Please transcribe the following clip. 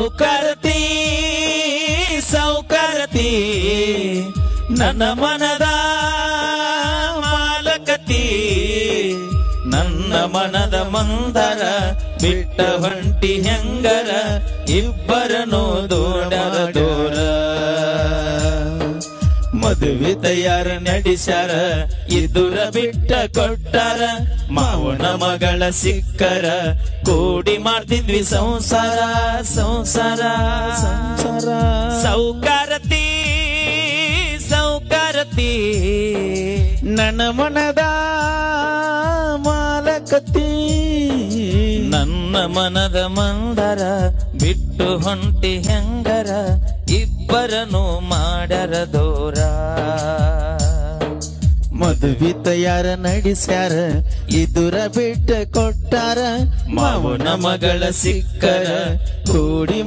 ಸೌಕರತಿ ಸೌಕರತಿ ನನ್ನ ಮನದ ಮಾಲಕತಿ ನನ್ನ ಮನದ ಮಂದರ ಬಿಟ್ಟ ಹೊಂಟಿ ಹೆಂಗರ ಇಬ್ಬರನು ದೂಡರ ದೂರ ಮದುವೆ ತಯಾರ ನಡೆಸ್ಯಾರ ಇದುರ ಬಿಟ್ಟ ಕೊಟ್ಟಾರ ಮಾವನ ಮಗಳ ಸಿಕ್ಕರ ಕೂಡಿ ಮಾಡ್ತಿದ್ವಿ ಸಂಸಾರ ಸಂಸಾರ ಸಂಸಾರ ಸೌಕರತಿ ಸೌಕರತಿ ನನ್ನ ಮನದ ಮಾಲಕತಿ ನನ್ನ ಮನದ ಮಂದರ ಬಿಟ್ಟು ಹೊಂಟಿ ಹೆಂಗರ ಇಬ್ಬರನು ಮಾಡರ ದೂರ ಮದುವೆ ತಯಾರ ನಡೆಸ್ಯಾರ ಇದುರ ಬಿಟ್ಟ ಕೊಟ್ಟಾರ ಮಾವನ ಮಗಳ ಸಿಕ್ಕರ ಕೂಡಿ